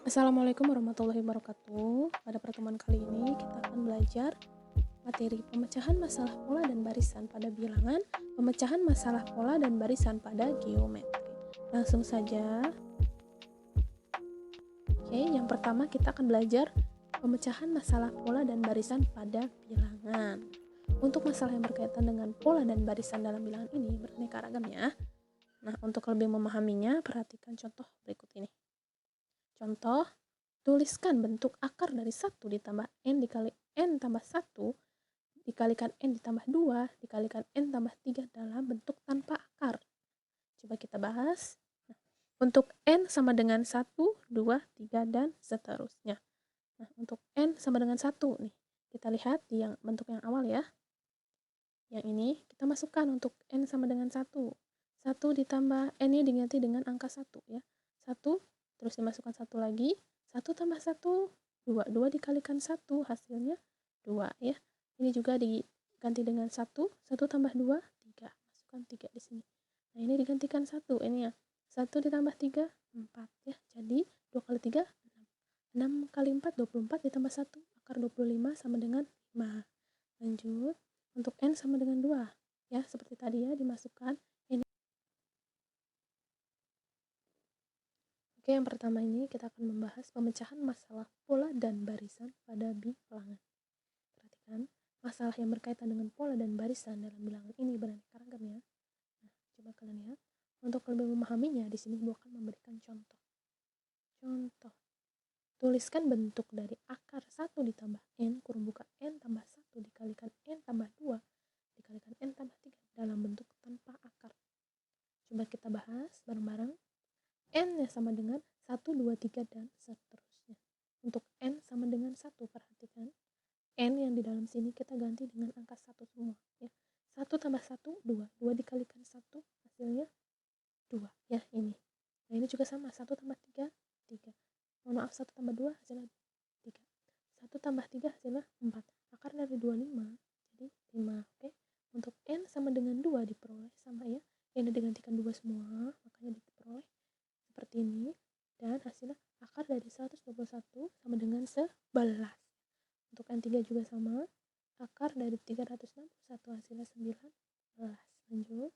Assalamualaikum warahmatullahi wabarakatuh. Pada pertemuan kali ini kita akan belajar materi pemecahan masalah pola dan barisan pada bilangan, pemecahan masalah pola dan barisan pada geometri. Langsung saja. Oke, yang pertama kita akan belajar pemecahan masalah pola dan barisan pada bilangan. Untuk masalah yang berkaitan dengan pola dan barisan dalam bilangan ini beraneka ragam ya. Nah, untuk lebih memahaminya, perhatikan contoh berikut ini. Contoh, tuliskan bentuk akar dari 1 ditambah N dikali N tambah 1 dikalikan N ditambah 2 dikalikan N tambah 3 dalam bentuk tanpa akar. Coba kita bahas. Nah, untuk N sama dengan 1, 2, 3, dan seterusnya. Nah, untuk N sama dengan 1 nih. Kita lihat di bentuk yang awal ya. Yang ini kita masukkan untuk N sama dengan 1. 1 ditambah N-nya diganti dengan angka 1 ya. 1, terus dimasukkan 1 lagi. 1 tambah 1, 2. 2 dikalikan 1, hasilnya 2 ya. Ini juga diganti dengan 1. 1 tambah 2, 3. Masukkan 3 di sini. Nah, ini digantikan 1. Ini ya. 1 ditambah 3, 4 ya. Jadi 2 kali 3, 6. 6 kali 4, 24 ditambah 1. Akar 25 sama dengan 5. Lanjut. Untuk N sama dengan 2. Ya, seperti tadi ya, dimasukkan. Oke, yang pertama ini kita akan membahas pemecahan masalah pola dan barisan pada bilangan. Perhatikan, masalah yang berkaitan dengan pola dan barisan dalam bilangan ini beraneka ragam ya. Nah, coba kalian lihat. Untuk lebih memahaminya, di sini Ibu akan memberikan contoh. Contoh, tuliskan bentuk dari akar 1 ditambah N, kurung buka N tambah 1 dikalikan N tambah 2 dikalikan N tambah 3 dalam bentuk tanpa akar. Coba kita bahas bareng-bareng. N-nya sama dengan 1, 2, 3, dan seterusnya. Untuk N sama dengan 1, perhatikan. N yang di dalam sini kita ganti dengan angka 1 semua. Ya. 1 tambah 1, 2. 2 dikalikan 1, hasilnya 2. Ya, ini. Nah, ini juga sama. 1 tambah 3, 3. Mohon maaf, 1 tambah 2, hasilnya 3. 1 tambah 3, hasilnya 4. Akar dari 25, jadi 5. Oke. Untuk N sama dengan 2 diperoleh sama ya. Ini digantikan 2 semua, makanya diperoleh seperti ini, dan hasilnya akar dari 121 sama dengan 11. Untuk N3 juga sama, akar dari 361 hasilnya 19. Lanjut.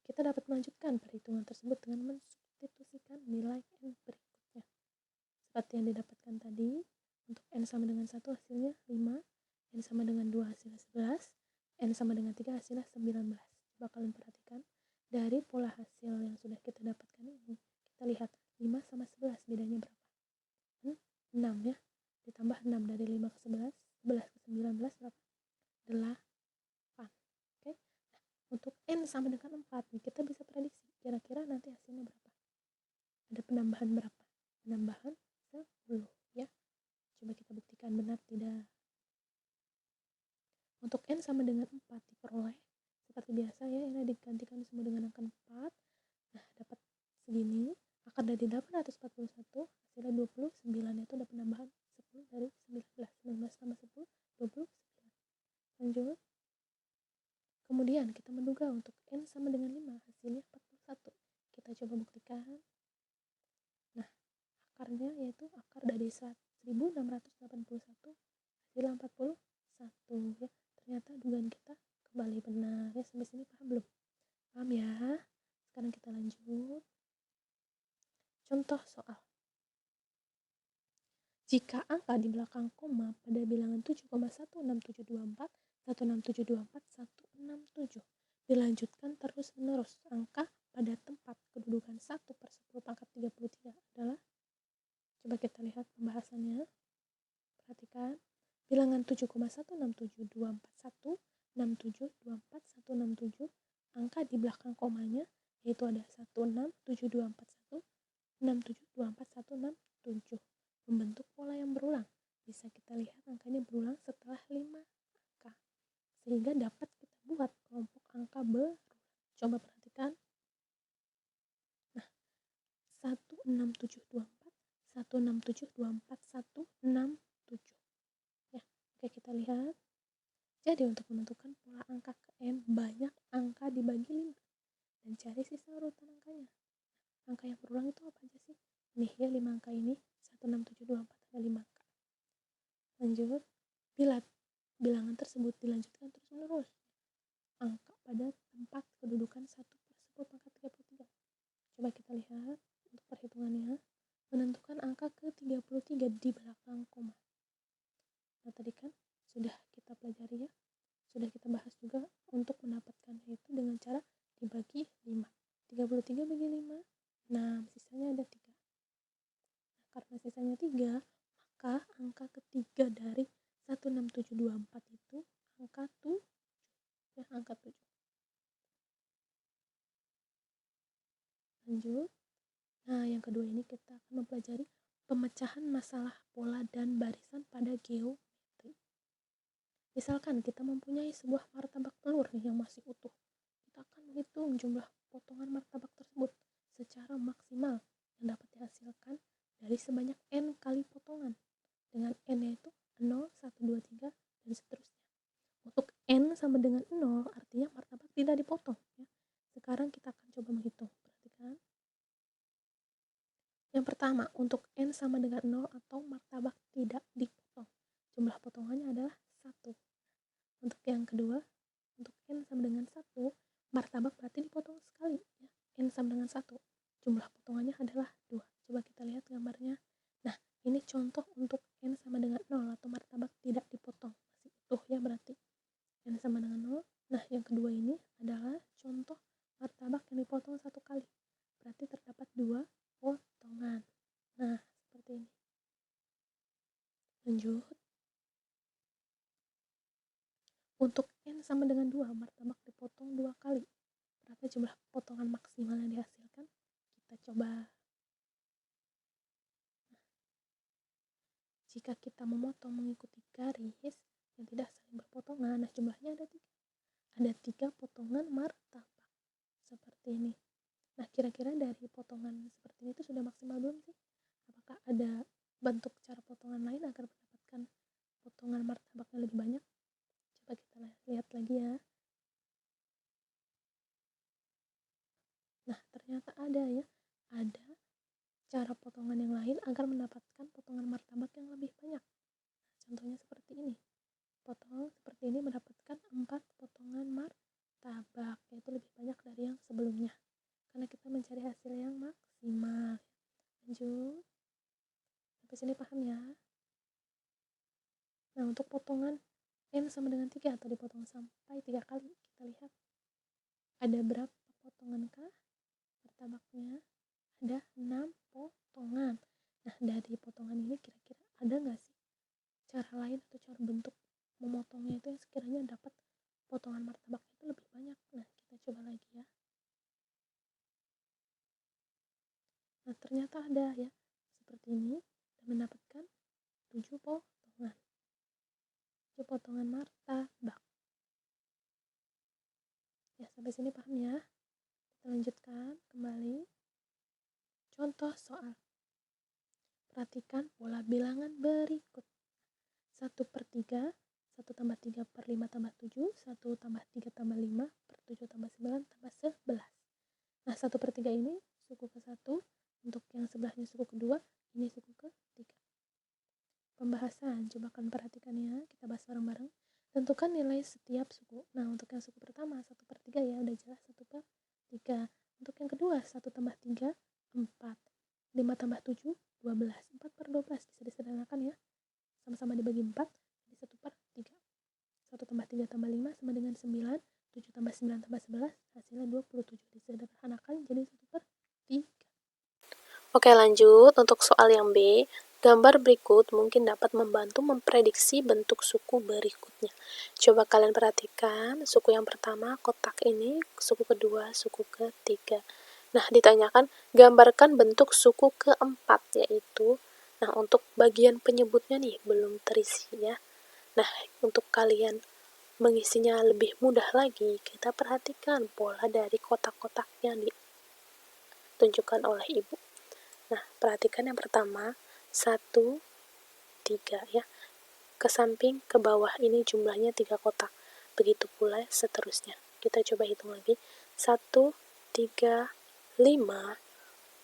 Kita dapat melanjutkan perhitungan tersebut dengan mensubstitusikan nilai N berikutnya. Seperti yang didapatkan tadi, untuk N sama dengan 1 hasilnya 5, N sama dengan 2 hasilnya 11, N sama dengan 3 hasilnya 19. Coba kalian perhatikan. Dari pola hasil yang sudah kita dapatkan ini, kita lihat 5 sama 11 bedanya berapa? 6 ya. Ditambah 6 dari 5 ke 11, 11 ke 19 berapa? 8. Oke. Nah, untuk N sama dengan 4 nih, kita bisa prediksi kira-kira nanti hasilnya berapa? Ada penambahan berapa? Penambahan 10 ya. Coba kita buktikan benar tidak. Untuk N sama dengan 4 diperoleh seperti biasa ya, ini digantikan semua dengan angka 4. Nah, dapat segini. Akar dari 841 hasilnya 29, itu ada penambahan 10 dari 19. 19 tambah 10, 29. Lanjut. Kemudian kita menduga untuk N sama dengan 5, hasilnya 41. Kita coba buktikan. Nah, akarnya yaitu akar dari 1681 hasilnya 41 ya. Ternyata dugaan kita kembali benar ya. Sampai sini paham belum? Paham ya? Sekarang kita lanjut. Contoh soal. Jika angka di belakang koma pada bilangan 7,16724, 16724, 167 dilanjutkan terus-menerus, angka pada tempat kedudukan 1/10 pangkat 33 adalah, coba kita lihat pembahasannya. Perhatikan, bilangan 7,16724, 16724, 167, angka di belakang komanya yaitu ada 16724, 16724, 167 membentuk pola yang berulang. Bisa kita lihat angkanya berulang setelah 5 angka, sehingga dapat kita buat kelompok angka berulang. Coba perhatikan. Nah, 16724, 16724, 167 ya. Oke, kita lihat. Jadi untuk menentukan pola angka ke M, banyak angka dibagi 5 dan cari sisa urutan angkanya. Angka yang berulang itu apa aja sih? Nih ya 5 angka ini, 16724 ada 5 angka. Lanjut, bila bilangan tersebut dilanjutkan terus menerus, angka pada tempat kedudukan 1/10⁻³ Coba kita lihat untuk perhitungannya. Menentukan angka ke-33 di belakang koma. Nah, tadi kan sudah kita pelajari ya. Sudah kita bahas juga untuk mendapatkannya itu dengan cara dibagi 5. 33 bagi 5, 6. Sisanya ada 3. Nah, karena sisanya 3, maka angka ketiga dari 16724 itu angka 7. Ya, angka 7. Lanjut. Nah, yang kedua ini kita akan mempelajari pemecahan masalah pola dan barisan pada geometri. Misalkan kita mempunyai sebuah martabak telur nih yang masih utuh. Kita akan menghitung jumlah potongan martabak tersebut secara maksimal yang dapat dihasilkan dari sebanyak n kali potongan. Dengan n-nya itu 0, 1, 2, 3, dan seterusnya. Untuk n sama dengan 0 artinya martabak tidak dipotong. Ya. Sekarang kita akan coba menghitung. Perhatikan. Yang pertama, untuk n sama dengan 0 atau martabak tidak dipotong. Jumlah potongannya adalah 1. Untuk yang kedua, untuk n sama dengan 1, martabak berarti dipotong sekali. Ya. N sama dengan 1. Jumlah potongannya adalah 2. Coba kita lihat gambarnya. Nah, ini contoh untuk n sama dengan 0 atau martabak tidak dipotong. Masih utuh ya berarti. N sama dengan 0. Nah, yang kedua ini adalah contoh martabak yang dipotong 1 kali. Berarti terdapat 2 potongan. Nah, seperti ini. Lanjut. Untuk n sama dengan 2, martabak dipotong 2 kali. Berapa jumlah potongan maksimal yang dihasilkan? Kita coba. Jika kita memotong mengikuti garis yang tidak saling berpotongan, nah jumlahnya ada 3. Ada 3 potongan martabak. Seperti ini. Nah, kira-kira dari potongan seperti ini itu sudah maksimal belum sih? Apakah ada bentuk cara potongan lain agar mendapatkan potongan martabak yang lebih banyak? Coba kita lihat lagi ya. Nah, ternyata ada ya. Ada cara potongan yang lain agar mendapatkan potongan martabak yang lebih banyak. Nah, contohnya seperti ini. Potong seperti ini mendapatkan 4 potongan martabak, yaitu lebih banyak dari yang sebelumnya. Karena kita mencari hasil yang maksimal. Lanjut. Sampai sini paham ya? Nah, untuk potongan n sama dengan 3 atau dipotong sampai 3 kali, kita lihat ada berapa potongankah martabaknya? Ada 6 potongan. Nah, dari potongan ini kira-kira ada nggak sih cara lain atau cara bentuk memotongnya itu yang sekiranya dapat potongan martabak itu lebih banyak? Nah, kita coba lagi ya. Nah, ternyata ada ya, seperti ini, dan mendapatkan 7 potongan. 7 potongan martabak. Ya, sampai sini paham ya? Kita lanjutkan kembali. Contoh soal. Perhatikan pola bilangan berikut. 1/3, 1 tambah 3 per 5 tambah 7, 1 tambah 3 tambah 5 per 7 tambah 9 tambah 11. Nah, 1/3 ini suku ke 1, untuk yang sebelahnya suku kedua, ini suku ke 3. Pembahasan, coba kalian perhatikan ya, kita bahas bareng-bareng. Tentukan nilai setiap suku. Nah, untuk yang suku pertama 1/3 ya, udah jelas 1/3. Untuk yang kedua 1 tambah 3, 4. 5 tambah 7, 12. 4/12 bisa disederhanakan ya. Sama-sama dibagi 4, jadi 1/3. 1 tambah 3 tambah 5 sama dengan 9. 7 tambah 9 tambah 11, hasilnya 27. Disederhanakan jadi 1/3. Oke, lanjut. Untuk soal yang B, gambar berikut mungkin dapat membantu memprediksi bentuk suku berikutnya. Coba kalian perhatikan, suku yang pertama, kotak ini, suku kedua, suku ketiga. Nah, ditanyakan, gambarkan bentuk suku keempat, yaitu, nah untuk bagian penyebutnya nih, belum terisi ya. Nah, untuk kalian mengisinya lebih mudah lagi, kita perhatikan pola dari kotak-kotak yang ditunjukkan oleh ibu. Nah, perhatikan yang pertama, 1, 3 ya. Ke samping, ke bawah ini jumlahnya 3 kotak. Begitu pula seterusnya. Kita coba hitung lagi. 1, 3, 5,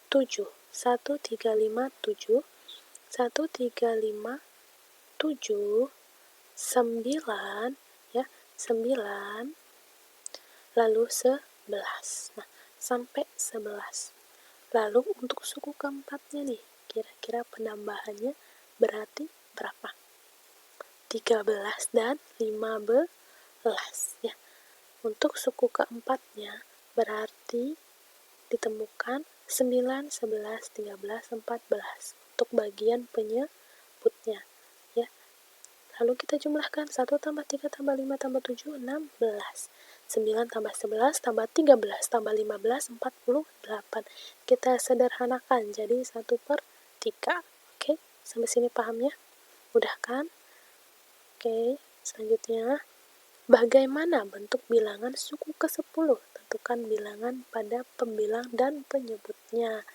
7. 1357, 1357, 9, ya, 9, lalu 11. Nah, sampai 11. Lalu untuk suku keempatnya nih, kira-kira penambahannya berarti berapa? 13 dan 15, ya. Untuk suku keempatnya berarti ditemukan 9, 11, 13, 14 untuk bagian penyebutnya, ya. Lalu kita jumlahkan 1 tambah 3 tambah 5 tambah 7, 16. 9 tambah 11 tambah 13 tambah 15, 48. Kita sederhanakan jadi 1/3. Oke, sampai sini paham ya? Mudah kan? Oke, selanjutnya, bagaimana bentuk bilangan suku ke-10? Tentukan bilangan pada pembilang dan penyebutnya.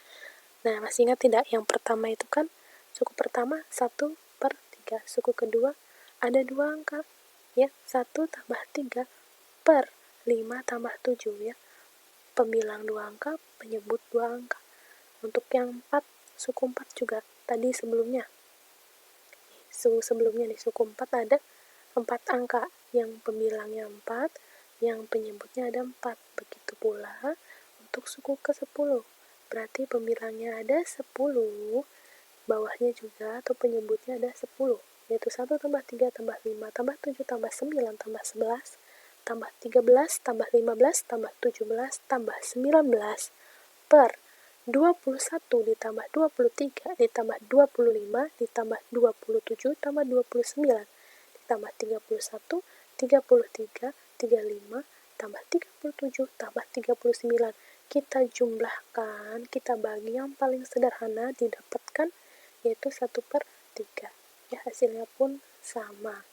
Nah, masih ingat tidak? Yang pertama itu kan, suku pertama 1/3. Suku kedua ada 2 angka, ya. 1 tambah 3 per 5 tambah 7, ya. Pembilang 2 angka, penyebut 2 angka. Untuk yang 4, suku 4 juga tadi sebelumnya. Sebelumnya nih, suku 4 ada 4 angka, yang pembilangnya 4, yang penyebutnya ada 4. Begitu pula untuk suku ke-10, berarti pembilangnya ada 10, bawahnya juga atau penyebutnya ada 10, yaitu 1 tambah 3 tambah 5 tambah 7 tambah 9 tambah 11 tambah 13 tambah 15 tambah 17 tambah 19 per 21 ditambah 23 ditambah 25 ditambah 27 tambah 29 ditambah 31, 33, 35 tambah 37 tambah 39. Kita jumlahkan, kita bagi yang paling sederhana didapatkan yaitu 1/3. Ya, hasilnya pun sama.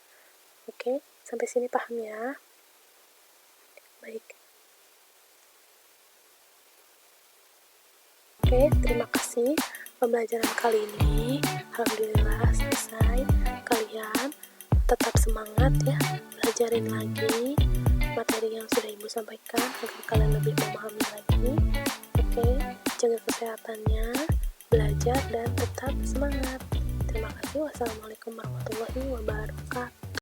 Oke, sampai sini paham ya? Baik. Oke, terima kasih. Pembelajaran kali ini alhamdulillah selesai. Kalian tetap semangat ya, belajarin lagi materi yang sudah Ibu sampaikan agar kalian lebih memahami lagi. Oke, jaga kesehatannya, belajar dan tetap semangat. Terima kasih. Wassalamualaikum warahmatullahi wabarakatuh.